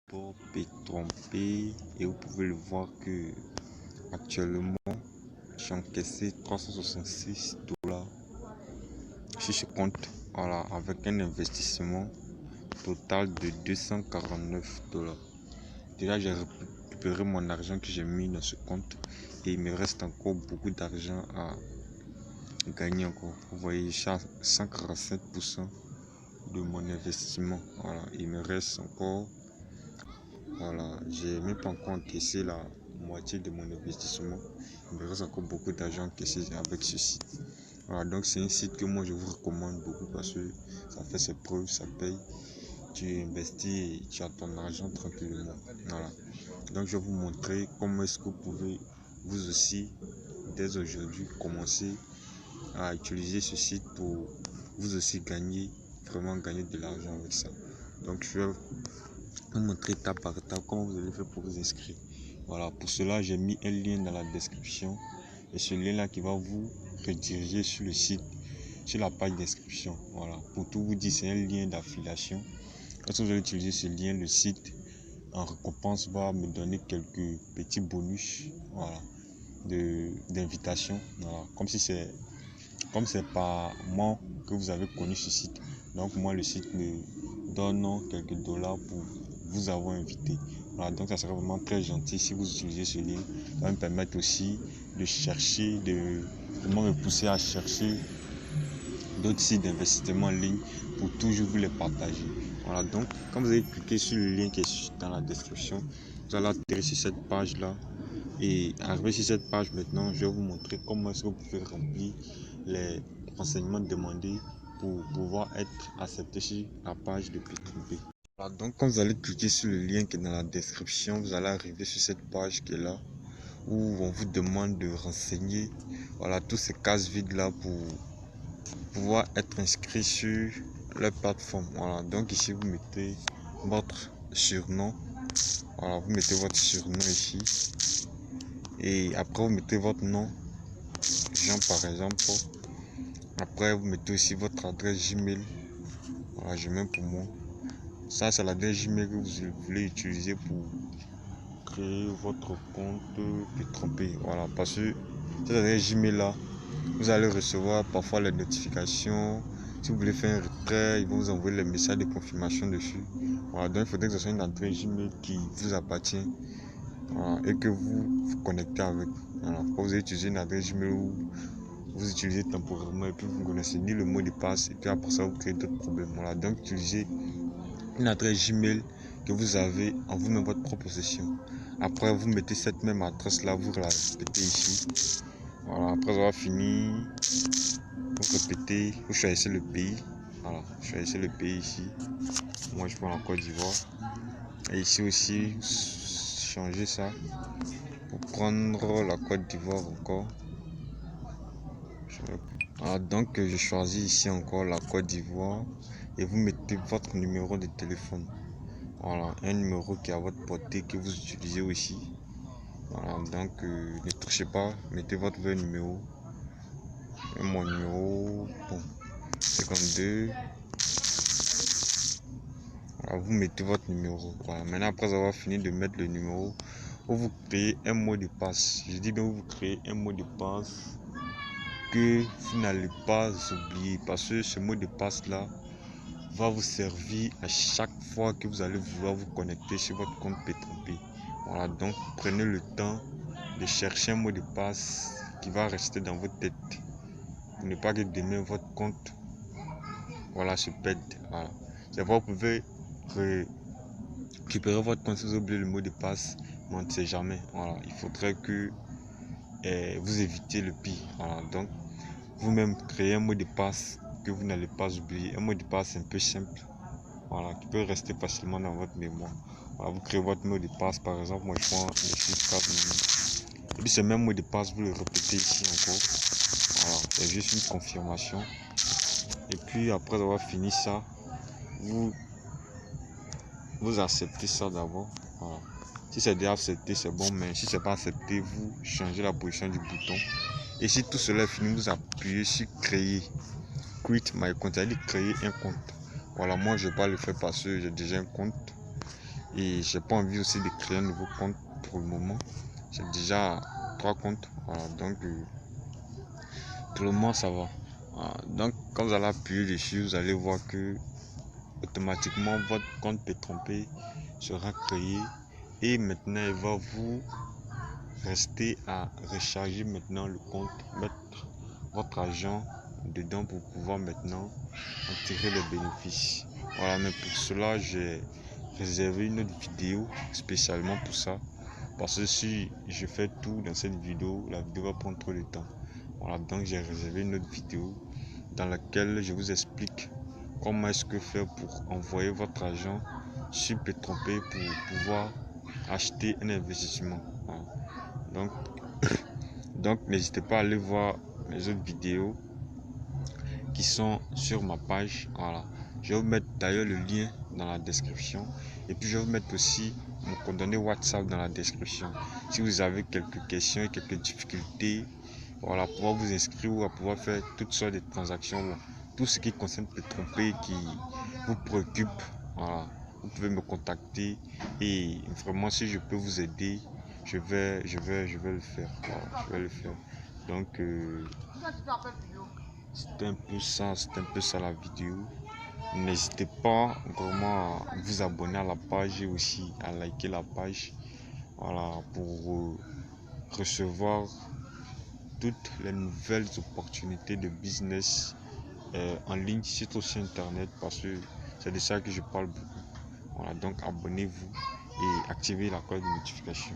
Pour tromper et vous pouvez le voir que actuellement j'ai encaissé 366 dollars sur ce compte, voilà, avec un investissement total de 249 dollars. Déjà j'ai récupéré mon argent que j'ai mis dans ce compte et il me reste encore beaucoup d'argent à gagner encore. Vous voyez, j'ai 147% de mon investissement. Voilà, il me reste encore. Voilà, j'ai même pas encore encaissé la moitié de mon investissement. Il me reste encore beaucoup d'argent encaissé avec ce site. Voilà, donc c'est un site que moi je vous recommande beaucoup parce que ça fait ses preuves, ça paye. Tu investis et tu as ton argent tranquillement. Voilà. Donc je vais vous montrer comment est-ce que vous pouvez vous aussi dès aujourd'hui commencer à utiliser ce site pour vous aussi vraiment gagner de l'argent avec ça. Donc je vais vous montrer étape par étape comment vous allez faire pour vous inscrire. Voilà, pour cela j'ai mis un lien dans la description et ce lien là qui va vous rediriger sur le site, sur la page d'inscription. Voilà, pour tout vous dire, c'est un lien d'affiliation. Quand vous allez utiliser ce lien, le site en récompense va me donner quelques petits bonus, voilà, d'invitation. Voilà, comme c'est par moi que vous avez connu ce site, donc moi le site me donne quelques dollars pour vous avoir invité. Voilà, donc ça serait vraiment très gentil si vous utilisez ce lien. Ça va me permettre aussi de chercher, de vraiment me pousser à chercher d'autres sites d'investissement en ligne pour toujours vous les partager. Voilà, donc quand vous allez cliquer sur le lien qui est dans la description, vous allez atterrir sur cette page là. Et arrivé sur cette page maintenant, je vais vous montrer comment est-ce que vous pouvez remplir les renseignements demandés pour pouvoir être accepté sur la page de P3P. Voilà, donc quand vous allez cliquer sur le lien qui est dans la description, vous allez arriver sur cette page qui est là, où on vous demande de renseigner, voilà, tous ces cases vides là pour pouvoir être inscrit sur la plateforme. Voilà, donc ici vous mettez votre surnom. Voilà, vous mettez votre surnom ici. Et après vous mettez votre nom, Jean par exemple. Après vous mettez aussi votre adresse Gmail. Voilà, je mets pour moi. Ça c'est l'adresse Gmail que vous voulez utiliser pour créer votre compte P3P. Voilà, parce que cette adresse Gmail là, vous allez recevoir parfois les notifications. Si vous voulez faire un retrait, ils vont vous envoyer les messages de confirmation dessus. Voilà, donc il faudrait que ce soit une adresse Gmail qui vous appartient. Voilà, et que vous vous connectez avec. Voilà, vous allez utiliser une adresse Gmail où vous utilisez temporairement et puis vous ne connaissez ni le mot de passe et puis après ça vous créez d'autres problèmes. Voilà, donc utilisez une adresse Gmail que vous avez en vous-même votre propre possession. Après vous mettez cette même adresse là, vous la répétez ici. Voilà, après avoir fini, vous répétez, vous choisissez le pays. Voilà, choisissez le pays ici. Moi je prends la Côte d'Ivoire. Et ici aussi, changer ça pour prendre la Côte d'Ivoire encore. Voilà, donc je choisis ici encore la Côte d'Ivoire et vous mettez votre numéro de téléphone. Voilà, un numéro qui est à votre portée que vous utilisez aussi. Voilà, donc ne touchez pas, mettez votre vrai numéro. Et mon numéro, bon, 52. Voilà, vous mettez votre numéro. Voilà, maintenant après avoir fini de mettre le numéro, vous créez un mot de passe. Je dis bien vous créez un mot de passe que vous n'allez pas oublier parce que ce mot de passe là va vous servir à chaque fois que vous allez vouloir vous connecter sur votre compte P3P. Voilà, donc prenez le temps de chercher un mot de passe qui va rester dans votre tête pour ne pas que demain votre compte, voilà, se perde. Voilà, c'est vrai, vous pouvez récupérer votre compte si vous oubliez le mot de passe, mais on ne sait jamais. Voilà, il faudrait que vous évitez le pire. Voilà, donc vous-même créez un mot de passe que vous n'allez pas oublier, un mot de passe un peu simple, voilà, qui peut rester facilement dans votre mémoire. Voilà, vous créez votre mot de passe, par exemple, moi je prends le chiffre 4 et puis ce même mot de passe vous le répétez ici encore. Voilà, c'est juste une confirmation. Et puis après avoir fini ça, vous acceptez ça d'abord. Voilà. Si c'est déjà accepté, c'est bon, mais si c'est pas accepté, vous changez la position du bouton. Et si tout cela est fini, vous appuyez sur créer, create my account, c'est-à-dire créer un compte. Voilà, moi je vais pas le faire parce que j'ai déjà un compte. Et j'ai pas envie aussi de créer un nouveau compte pour le moment. J'ai déjà 3 comptes. Voilà, donc pour le moment ça va. Voilà, donc quand vous allez appuyer dessus, vous allez voir que automatiquement votre compte Pettrompay sera créé. Et maintenant il va vous rester à recharger maintenant le compte, mettre votre argent dedans pour pouvoir maintenant en tirer les bénéfices. Voilà, mais pour cela j'ai réservé une autre vidéo spécialement pour ça, parce que si je fais tout dans cette vidéo, la vidéo va prendre trop de temps. Voilà, donc j'ai réservé une autre vidéo dans laquelle je vous explique comment est-ce que faire pour envoyer votre argent sur Pettrompay pour pouvoir acheter un investissement. Voilà. Donc n'hésitez pas à aller voir mes autres vidéos qui sont sur ma page. Voilà, je vais vous mettre d'ailleurs le lien dans la description, et puis je vais vous mettre aussi mon coordonnée WhatsApp dans la description. Si vous avez quelques questions et quelques difficultés, voilà, pouvoir vous inscrire ou à pouvoir faire toutes sortes de transactions, bon, tout ce qui concerne Pettrompay qui vous préoccupe, voilà, vous pouvez me contacter, et vraiment si je peux vous aider, je vais le faire. Voilà, je vais le faire. Donc c'était un peu ça la vidéo. N'hésitez pas vraiment à vous abonner à la page et aussi à liker la page, voilà, pour recevoir toutes les nouvelles opportunités de business en ligne, surtout sur internet, parce que c'est de ça que je parle beaucoup. Voilà, donc abonnez-vous et activez la cloche de notification.